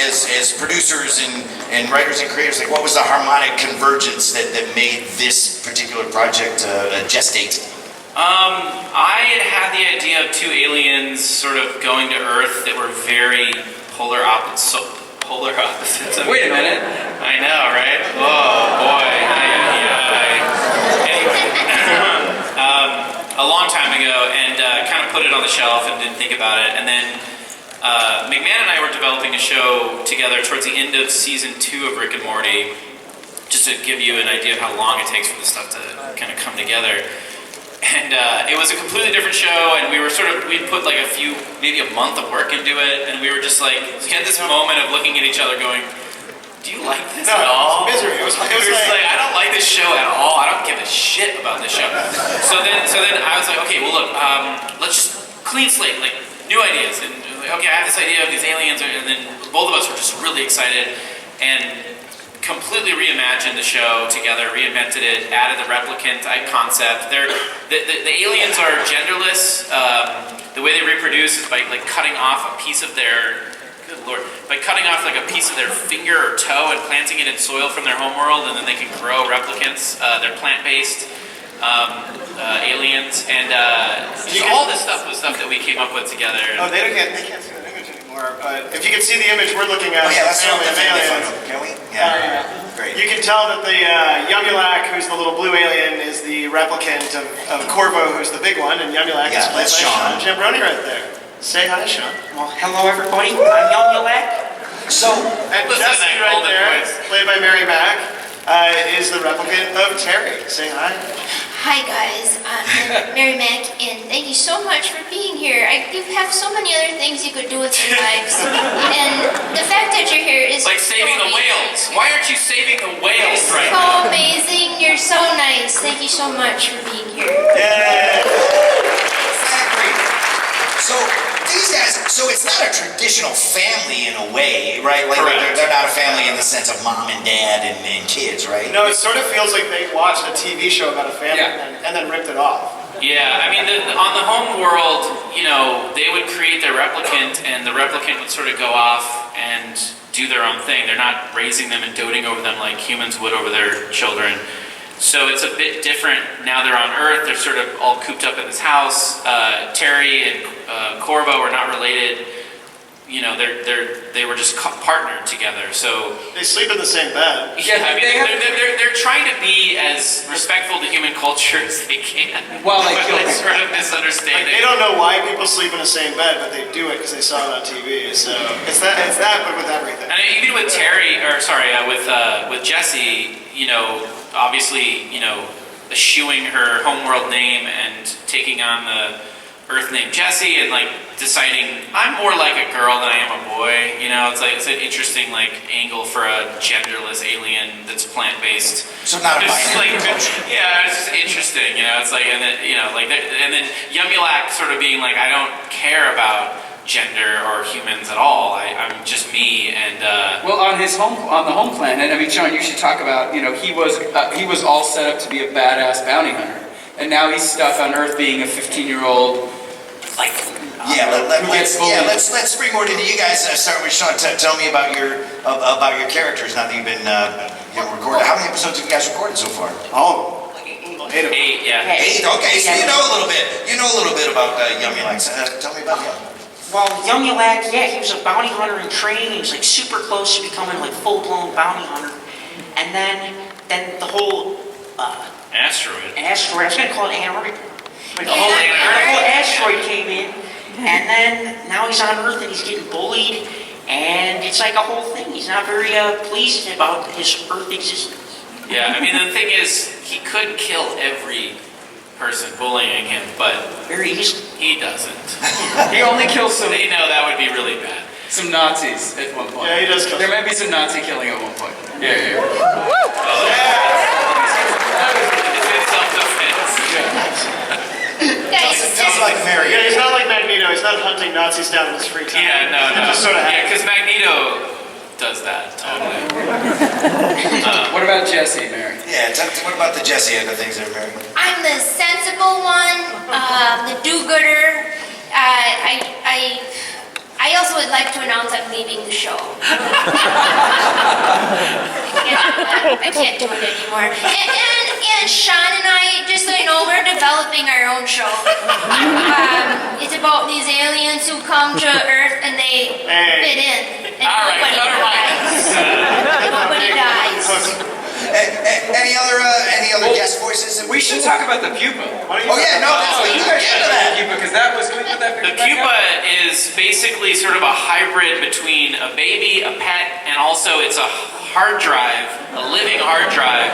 as producers and writers and creators, like what was the harmonic convergence that made this particular project gestate? I had the idea of two aliens sort of going to Earth that were very polar opposites. Wait a minute. I know, right? Oh boy. Anyway, a long time ago, and kind of put it on the shelf and didn't think about it. And then McMahan and I were developing a show together towards the end of season 2 of Rick and Morty, just to give you an idea of how long it takes for this stuff to kind of come together. And it was a completely different show, and we put like maybe a month of work into it, and we were just like, we had this moment of looking at each other going, do you like this at all? Misery. It was like, I don't like this show at all. I don't give a shit about this show. So then I was like, okay, well look, let's just clean slate, like new ideas. And okay, I have this idea of these aliens, and then both of us were just really excited, and completely reimagined the show together, reinvented it, added the replicant type concept. The aliens are genderless. The way they reproduce is by like cutting off a piece of their, good lord, by cutting off like a piece of their finger or toe and planting it in soil from their homeworld, and then they can grow replicants. They're plant-based aliens, and all this stuff was stuff that we came up with together. Oh, they can't see that image anymore, but if you can see the image we're looking at, That's aliens. Can we? Yeah. Great. You can tell that the Yumulac, who's the little blue alien, is the replicant of Corvo, who's the big one, and Yumulac is played by Sean Giambrone right there. Say hi, Sean. Well, hello everybody, I'm Yumulac. So, and Jesse right there, played by Mack, is the replicant of Terry. Say hi. Hi guys, I'm Mary Mack, and thank you so much for being here. You have so many other things you could do with your lives, and the fact that you're here is like saving the whales. Why aren't you saving the whales right so now? amazing. You're so nice. Thank you so much for being here. yeah. Exactly. So these guys, so it's not a traditional family in a way, right? Like they're not a family in the sense of mom and dad and kids, right? No, it sort of feels like they watched a TV show about a family and then ripped it off. Yeah, I mean, on the home world, you know, they would create their replicant, and the replicant would sort of go off and do their own thing. They're not raising them and doting over them like humans would over their children. So it's a bit different. Now they're on Earth. They're sort of all cooped up in this house. Terry and Corvo are not related. You know, they were just partnered together. So they sleep in the same bed. Yeah, I mean, they're trying to be as respectful to human culture as they can. Well, they kill it's sort of misunderstanding. Like, they don't know why people sleep in the same bed, but they do it because they saw it on TV. So it's that, but with everything. And even with with Jessie, you know, obviously, you know, eschewing her homeworld name and taking on the Earth name Jessie, and like deciding I'm more like a girl than I am a boy. You know, it's an interesting like angle for a genderless alien that's plant-based. So not a binary culture. Yeah, it's just interesting. You know, it's like, and then you know, like, and then Yumulac sort of being like, I don't care about gender or humans at all. I'm just me. And well, on the home planet, I mean, Sean, you should talk about. You know, he was all set up to be a badass bounty hunter, and now he's stuck on Earth being a 15-year-old. Like, let's springboard into you guys. Start with Sean. Tell me about your characters. Now that you've been recorded, how many episodes have you guys recorded so far? Oh, 8, yeah. 8. Okay, so you know a little bit. You know a little bit about Yumulac. Tell me about him. Well, Yumulac, yeah, he was a bounty hunter in training. He was like super close to becoming like full-blown bounty hunter. And then the whole asteroid. I was gonna call it Antarctica. The whole asteroid came in, and then now he's on Earth and he's getting bullied, and it's like a whole thing. He's not very pleased about his Earth existence. Yeah, I mean, the thing is, he could kill every person bullying him, but very easily. He doesn't. He only kills some. They know that would be really bad. Some Nazis at one point. Yeah, he does kill. There might be some Nazi killing at one point. Yeah. It's self-defense. Sounds like Mary. Yeah, he's not like Magneto. He's not hunting Nazis down in his free time. Yeah, no. Just sort of because Magneto does that totally. What about Jessie, Mary? Yeah, what about the Jessie end of things there, Mary? I'm the sensible one, the do-gooder. I also would like to announce I'm leaving the show. I can't do it anymore. And Sean and I, just so you know, we're developing our own show. It's about these aliens who come to Earth and they fit in. And All right, nobody dies. Any other guest voices? We should talk about the pupa. Oh yeah, no, You guys get to that pupa because that was. Can we put that The picture back pupa up? is basically sort of a hybrid between a baby, a pet, and also it's a hard drive, a living hard drive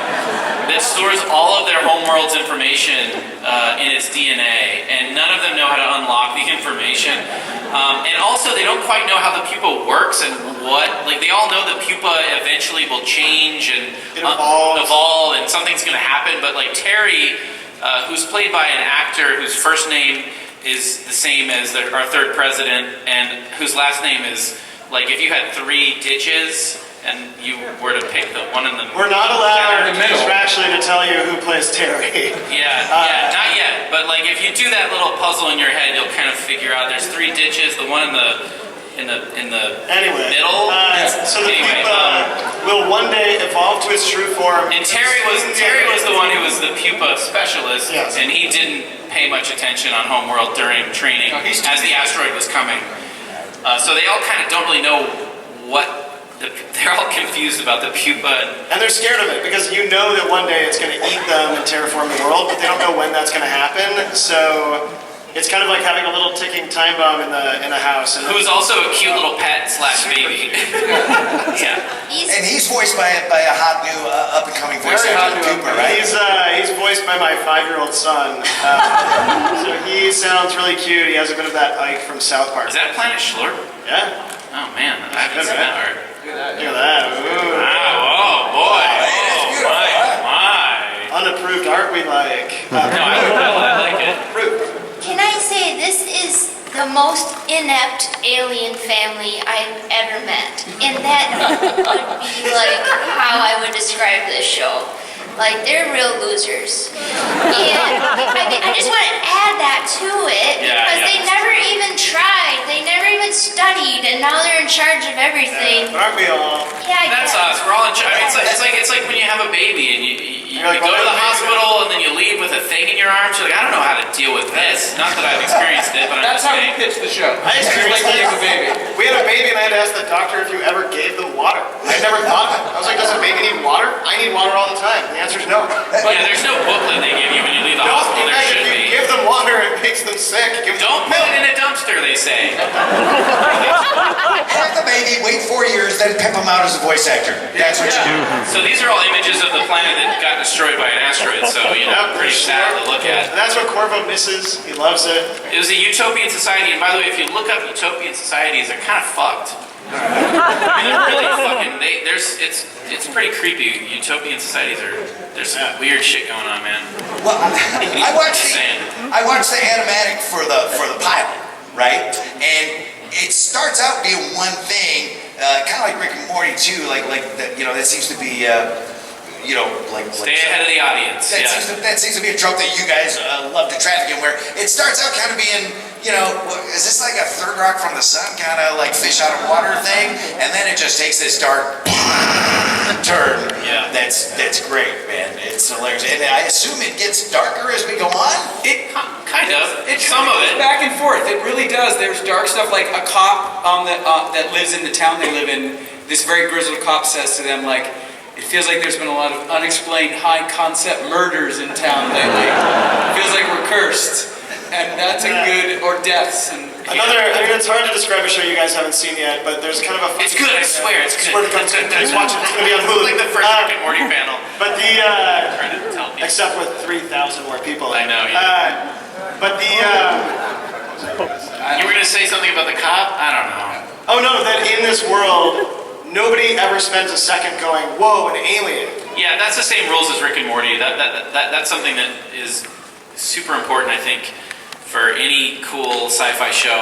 that stores all of their homeworld's information in its DNA, and none of them know how to unlock the information. And also, they don't quite know how the pupa works and like they all know the pupa eventually will change and evolve, and something's going to happen. But like Terry, who's played by an actor whose first name is the same as our third president, and whose last name is like if you had 3 ditches and you were to pick the one in the We're not allowed in the middle. actually to tell you who plays Terry. Yeah, not yet. But like if you do that little puzzle in your head, you'll kind of figure out there's 3 ditches. The one in the Anyway, middle. so the Anyway, pupa will one day evolve to its true form. And Terry was the one who was the pupa specialist, Yes. and he didn't pay much attention on Homeworld during training No, he's as the asteroid was coming. So they all kind of don't really know what. They're all confused about the pupa. And they're scared of it because you know that one day it's going to eat them and terraform the world, but they don't know when that's going to happen. So it's kind of like having a little ticking time bomb in a house. And Who's also a cute little pet / baby. Yeah. And he's voiced by a hot new up-and-coming voice Very actor, hot new Cooper, right? He's voiced by my 5-year-old son. So he sounds really cute. He has a bit of that Ike from South Park. Is that Planet Schlurp? Yeah. Oh man, I haven't seen that art. Look at that. Ooh. Wow, oh boy. it's Oh beautiful, my. Unapproved art we like. No, I like it. Approved. Can I say this is the most inept alien family I've ever met? And that would be like how I would describe this show. Like, they're real losers. And I just want to add that to it because they never even tried. They never even studied, and now they're in charge of everything. Aren't we all? Yeah, I That's guess. us. We're all in charge. It's like when you have a baby and you go to the hospital and then you leave with a thing in your arms. You're like, I don't know how to deal with this. Not that I've experienced it, but I'm That's just how we saying. pitched the show. I experienced Like when you have a that. baby. We had a baby and I had to ask the doctor if you ever gave them water. I never thought of it. I was like, does a baby need water? I need water all the time. The answer is no. Yeah, there's no booklet they give you when you leave the No, hospital. in There fact, should if you be. give them water, it makes them sick. Give them Don't put it in a dumpster, they say. Have the baby, wait 4 years, then pimp him out as a voice actor. That's what you do. So these are all images of the planet that got destroyed by an asteroid. So pretty sad to look at. And that's what Corvo misses. He loves it. It was a utopian society, and by the way, if you look up utopian societies, they're kind of fucked. I mean, they're really fucking. It's pretty creepy. Utopian societies there's some weird shit going on, man. Well, I watched the animatic for the pilot, right? And it starts out being one thing, kind of like Rick and Morty too. Like that, that seems to be. Stay ahead of the audience. That seems to be a trope that you guys love to traffic in, where it starts out kind of being, is this like a third rock from the sun kind of like fish out of water thing? And then it just takes this dark turn. Yeah. That's great, man. It's hilarious. And I assume it gets darker as we go on? It kind of. Some of it. Back and forth. It really does. There's dark stuff like a cop that lives in the town they live in. This very grizzled cop says to them, like, it feels like there's been a lot of unexplained high-concept murders in town lately. It feels like we're cursed. And that's a good, or deaths. And It's hard to describe a show you guys haven't seen yet, but there's kind of a... It's good, I swear, it's good. Swear to God, please watch it. It's going to be on Hulu. Like the first Rick and Morty panel. But Trying to tell people. except with 3,000 more people. I know, But You were going to say something about the cop? I don't know. Oh no, that in this world, nobody ever spends a second going, whoa, an alien. Yeah, that's the same rules as Rick and Morty. That's something that is super important, I think, for any cool sci-fi show.